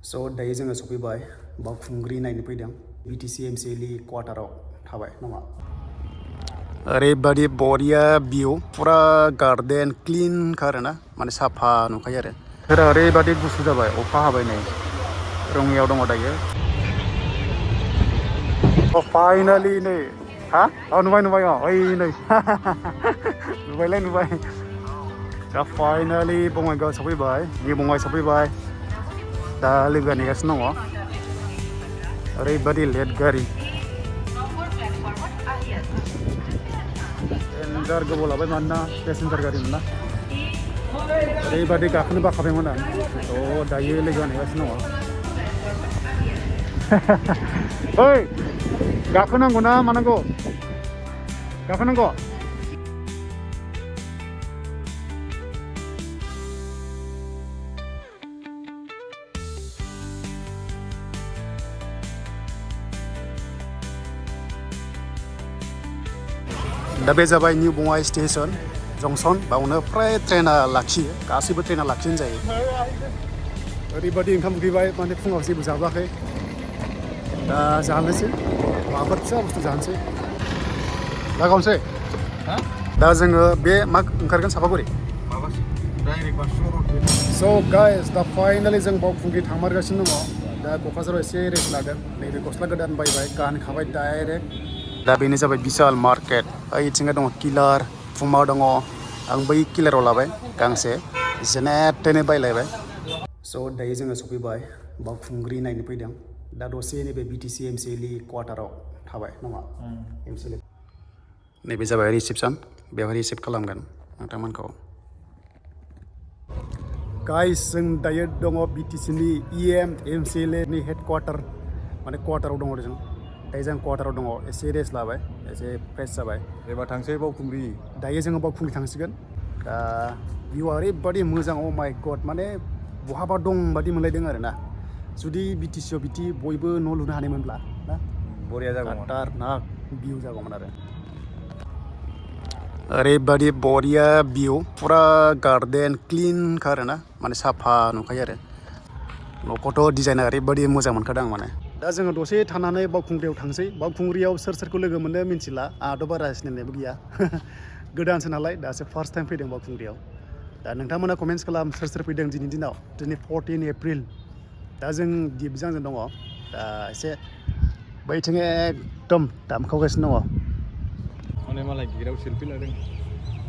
So दायो जोङो सफैबाय बावखुंग्रि नायनो फैदों BTC MCLE क्वार्टाराव थाबाय नङा ओरैबादि बरिया भिउ पुरा गार्डेन क्लीन आरोना माने साफा नुखायो आरो बोथोरा ओरैबादि गुसु जाबाय अखा हाबाय नै रङियाव दङ दायो फाइनालि नै हा नुबाय ओइ नै नुबाय दा फाइनालि बङाइगाव सफैबाय नि बङाइ सफैबाय दा लोगोआ नेगासिनो दङ ओरैबादि लेट गारि एन्जार गोबाव लाबाय मानोना पेसेन्जार गारि मोनना ओरैबादि गाखोनो बाखाबायमोन आं दायो लोगोआ नेगासिनो दङ ओइ गाखोनांगौ ना मानांगौ गाखोनांगौ दा बे जाबाय निउ बङाइ स्टेशन जंसन बावनो फ्राय ट्रेना लाखियो गासैबो ट्रेना लाखियो जायो ओरैबादि ओंखाम उखैबाय माने फुङाव जेबो जाबोआखै दा जानोसै माबाफोर फिसा बुस्थु जानोसै लागावनोसै दा जोङो बे मा ओंखारगोन सापागुरि स' गाइस दा फाइनालि जों बावखुंग्रि थांमारगासिनो दङ दा क'क्राझाराव एसे रेस्ट लादों नैबे गस्ला गोदान बायबाय गानखाबाय डाइरेक्ट दा बेनो जाबाय बिशाल मार्केट ओइथिंगा दङ किलार पुमा दङ आं बै किलाराव लाबाय गांसे जेनेटेनै बायलायबाय स' दायो जोङो सफैबाय बावखुंग्रि नायनो फैदों दा दसे नैबे BTC MCLE क्वार्टाराव थाबाय नङा MCLE नैबे जाबाय रिसेपसन बेवहाय रिसिभ खालामगोन नोंथांमोनखौ गाइस जों दायो दङ BTCनि MCLE नि हेडक्वार्टार माने क्वार्टाराव दङ जों दायो जों क्वार्टाराव दङ एसे रेस्ट लाबाय एसे फ्रेस जाबाय एबार थांसै बावखुंग्रि दायो जोङो बावखुंग्रि थांसिगोन दा भिउआ ओरैबादि मोजां माइ गड माने बहाबा दं बादि मोनलायदों आरो ना जुदि BTCआव बिदि बयबो न' लुनो हानायमोनब्ला ना बरिया जागौमोन भिउ जागौमोन आरो ओरैबादि बरिया भिउ पुरा गार्डेन क्लीन आरोना माने साफा नुखायो आरो न'खौथ' डिजाइना ओरैबादि मोजां मोनखादों आं माने दा जोङो दसे थानानै बावखुंग्रियाव थांसै बावखुंग्रियाव सोरखौ लोगो मोनो मिन्थिला आंहाथ' बारा सिनायनायबो गैया गोदानसो नालाय दासो फार्स्ट टाइम फैदों बावखुंग्रियाव दा नोंथांमोना कमेन्ट्स खालाम सोर फैदों दिनैनि दिनाव दिनै 14 एप्रिल दा जों दिबजांजों दङ दा एसे बैथिं एकदम दामखावगासिनो दङ माने मालाय गेटआव सेल्फि लादों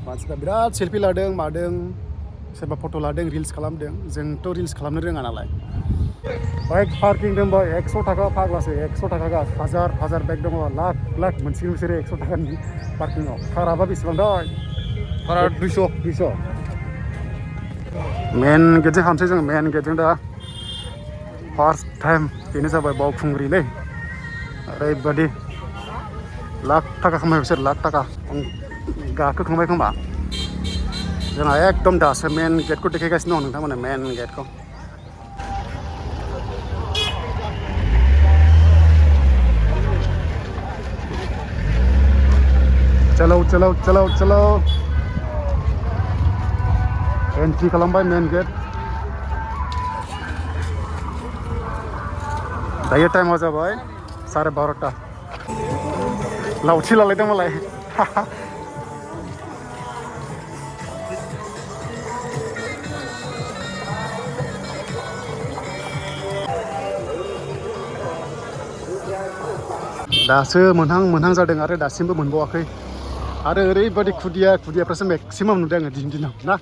मानसिफ्रा बिराद सेल्फि लादों मादों सोरबा फट' लादों रिल्स खालामदों जोंथ' रिल्स खालामनो रोङा नालाय बाइक पार्किं दंबा 100 थाखा फाग्लासो 100 थाखा गास हाजार बाइक दङ लाख मोनसिगोन बिसोरो 100 थाखानि पार्किंआव काराबा बेसेबां दै कारा 200 मेन गेटजों हाबसै जों मेन गेटजों दा फार्स्ट टाइम बेनो जाबाय बावखुंग्रिलै ओरैबादि लाख थाखा खामायो बिसोर लाख थाखा गाखोखांबाय खोमा जोंहा एकदम दासो मेन गेटखौ देखायगासिनो दं नोंथांमोना मेन गेटखौ चलो एन्ट्रि खालामबाय मेन गेट दायो टाइमा जाबाय 12:30 लावथि लालायदों मालाय दासो मोनहां जादों आरो दासिमबो मोनबावाखै आरो ओरैबादि खुदियाफ्रासो मेक्सिमाम नुदों आङो दिनैनि दिनाव ना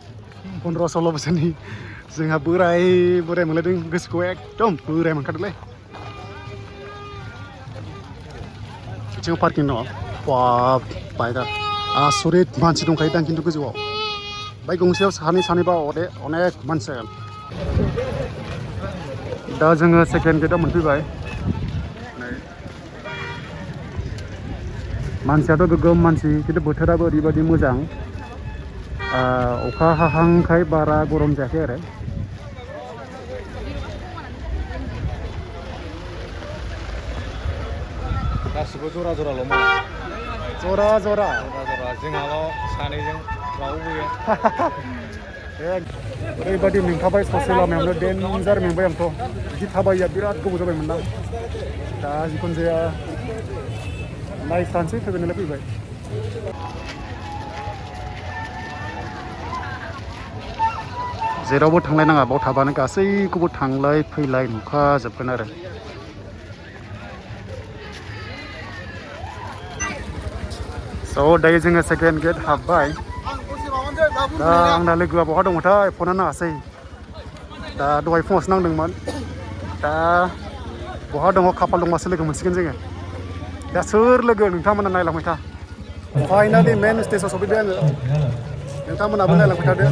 15-16 बोसोरनि जोंहा बोराय मोनलायदों गोसोखौ एकदम बोराय मोनखादोंलै बिथिङाव पार्किं दङ बाइकआ आसरित मानसि दंखायो दां खिन्थु गोजौआव बाइक गंसेयाव सानैबा अनेक मानसि जागोन दा जोङो सेकेन्ड गेटआव मोनफैबाय मानसियाथ' गोगोम मानसि खिन्थु बोथोराबो ओरैबादि मोजां अखा हाहांखाय बारा गरम जायाखै आरो गासिबो जरा जराल' जरा जोंहाल' सानैजों रावबो गैया ओरैबायदि मेंथाबाय ससे लामायावनो डेन्जार मेंबाय आंथ' बिदि थाबायया बिराद गोबाव जाबायमोन ना दा जिखुनु जाया नायस्रानोसै फैबाय फैबाय जेरावबो थांलायनाङा बाव थाबानो गासैखौबो थांलाय फैलाय नुखाजोबगोन आरो स' दायो जोङो सेकेन्ड गेट हाबबाय दा आंना लोगोआ बहा दङथाय फना नाङासै दा दहाय फुङावसो नांदोंमोन दा बहा दङ खाफाल दंबासो लोगो मोनसिगोन जोङो दा सोर लोगो नोंथांमोना नायलांबाय था फाइनालि मेन स्टेजाव सफैबाय आङो नोंथांमोनाबो नायलांबाय थादो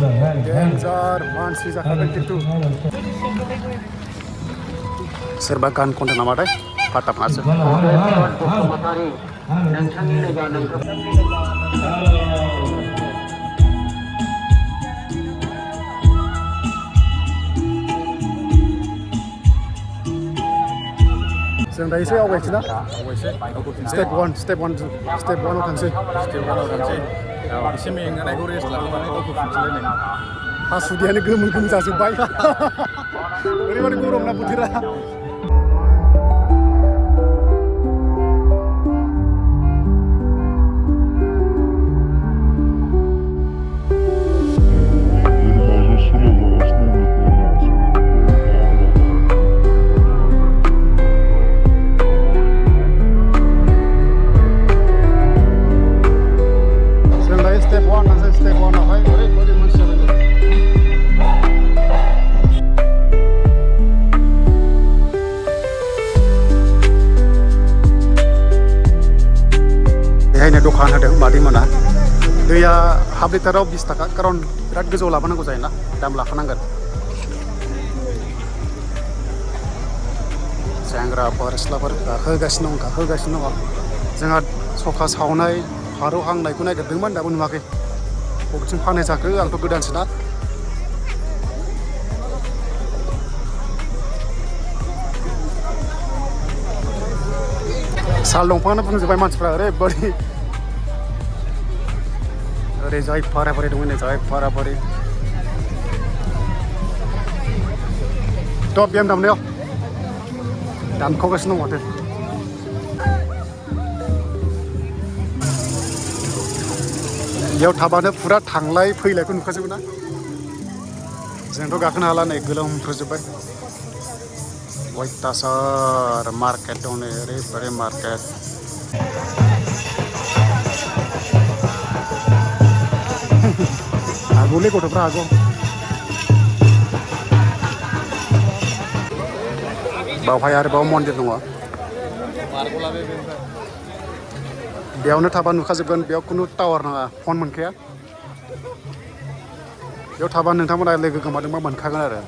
डेन्जार मानसि जाखागोन खिन्थु सोरबा गान खनदों नामाथाय फाटाफासो नोंथांनि लोगोआ नोंखौ जों दा एसे आवगायसै ना स्टेप वानाव थांसै एसे मेंगानायखौ रेस्ट लाखांनानै दावखोफिनसैलायनाय हासुदैयानो गोमो गोमो जाजोब्बाय ओरैबायदि गरम ना बोथोरा दखान होदों मादैमोना दैया हाफ लिटाराव 20 थाखा खारन बिराद गोजौ लाबोनांगौ जायोना दाम लाखानांगोन सेंग्राफोर सिख्लाफोर गाखोगासिनो दङ जोंहा सखा सावनाय फारौ हांनायखौ नागिरदोंमोन दाबो नुवाखै बबेथिं फाननाय जाखो आंथ' गोदानसोना साल दंफांआनो बुंजोब्बाय मानसिफ्रा ओरैबायदि ओरै जाय फाराफारि दङ नै जाय फाराफारि टप गेम दामनायाव दामखावगासिनो दं माथो बेयाव थाबानो फुरा थांलाय फैलायखौ नुखाजोबो ना जोंथ' गाखोनो हाला नै गोलोमफ्रुजोब्बाय अयथासार मार्केट दं नै ओरैबायदि मार्केट हागौलै गथ'फ्रा हागौ बावहाय आरोबाव मन्दिर दङ बेयावनो थाबा नुखाजोबगोन बेयाव खुनु टावार नाङा फन मोनखाया बेयाव थाबा नोंथांमोना लोगो गोमादोंबा मोनखागोन आरो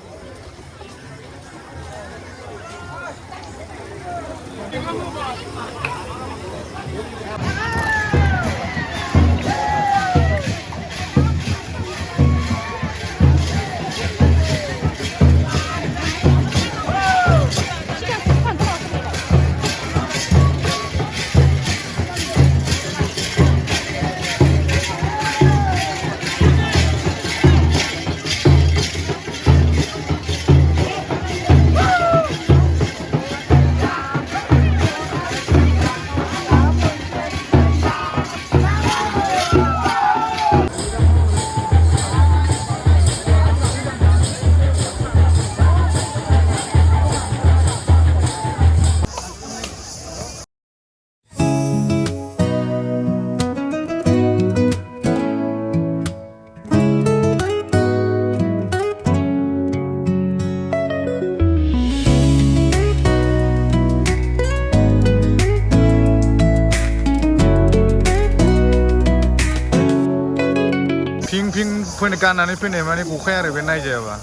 फैनो गाननानै फैनाय माने गखाया आरो बे नायजायाबा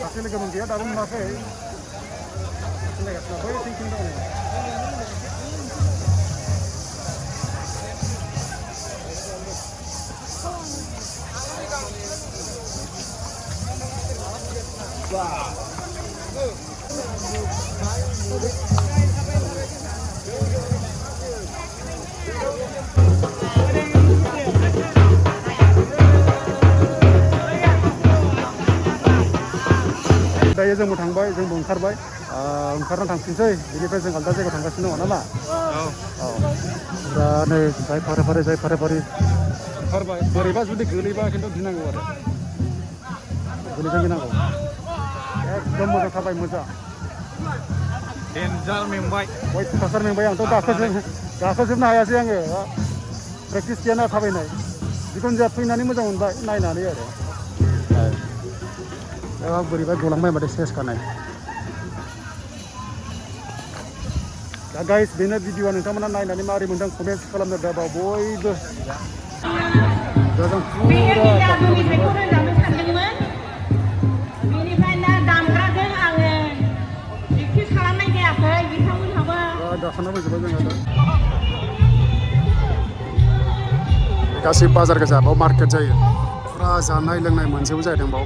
सासे लोगोमोन गैया दाबो नुवाखै दायो जोंबो थांबाय जोंबो ओंखारबाय ओंखारना थांफिनसै बेनिफ्राय जों आलदा जायगायाव थांगासिनो दङ नामा औ दा नै जाय फारि फारि ओंखारबाय बोरैबा जुदि गोलैबा खिन्थु गिनांगौ आरो गोलैबा गिनांगौ एकदम मोजां थाबाय मोजां डेन्जार मेंबाय अयथासार मेंबाय आंथ' गाखोजोबनो हायासै आङो प्रेक्टिस गैयाना थाबायनाय जिखुनु जाया फैनानै मोजां मोनबाय नायनानै आरो बोरैबा गलांबाय माथो सेसखानाय दा गाइस बेनो भिडिअआ नोंथांमोना नायनानै माबोरै मोनदों कमेन्ट खालामनो दा बयबो दा जों फुरा गाखोना फैजोब्बाय जोङो दा गासै बाजार गोजा बाव मार्केट जायो फुरा जानाय लोंनाय मोनजोबो जाहैदों बाव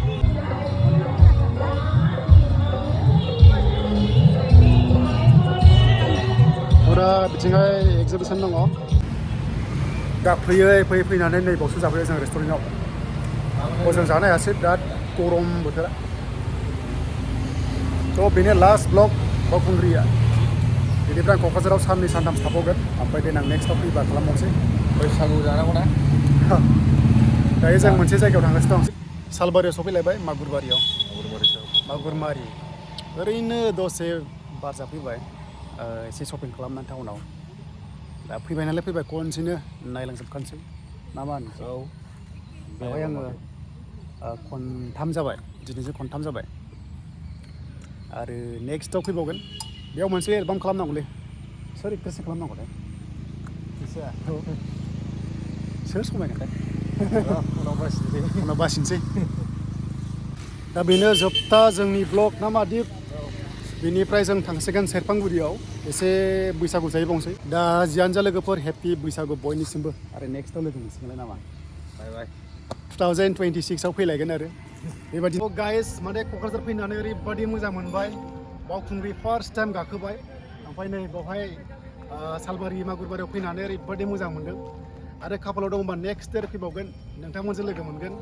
फुरा बिथिंहाय एक्जिबिसन दङ दा फैनानै नै बावसो जाफैयो जों रेस्टुरेन्टआव हजों जानो हायासै बिराद गरम बोथोरा थ' बेनो लास्ट ब्लग बावखुंग्रिया बेनिफ्राय आं क'क्राझाराव साननै सानथामसो थाबावगोन ओमफ्राय देनां नेक्स्टआव फैबा खालामबावनोसै बैसागु जानांगौ ना दायो जों मोनसे जायगायाव थांगासिनो दं सालबारियाव सफैलायबाय मागुरबारियाव मागुरमारि ओरैनो दसे बार जाफैबाय एसे शपिं खालामनानै टाउनाव दा फैबाय नालाय फैबाय खनसेनो नायलांजोबखानोसै ना मा होनो औ बेवहाय आङो खनथाम जाबाय दिनैजों खनथाम जाबाय आरो नेक्स्टआव फैबावगोन बेयाव मोनसे एलबाम खालामनांगौलै सोर एक्ट्रेससो खालामनांगौथाय सोर समायगोनथाय उनाव बासिनोसै दा बेनो जोबथा जोंनि ब्लग ना मा दिप बेनिफ्राय जों थांसिगोन सेरफांगुरियाव एसे बैसागु जाहैबावनोसै दा जियानो जा लोगोफोर हेपि बैसागु बयनिसिमबो आरो नेक्स्टआव लोगो मोनसिगोनलाय नामा बाय बाय 2026आव फैलायगोन आरो बेबायदि गाइस माने क'क्राझार फैनानै ओरैबायदि मोजां मोनबाय बावखुंग्रि फार्स्ट टाइम गाखोबाय ओमफ्राय नै बावहाय सालबारि मागुरबारियाव फैनानै ओरैबायदि मोजां मोनदों आरो खाफालाव दङबा नेक्स्ट इयार फैबावगोन नोंथांमोनजों लोगो मोनगोन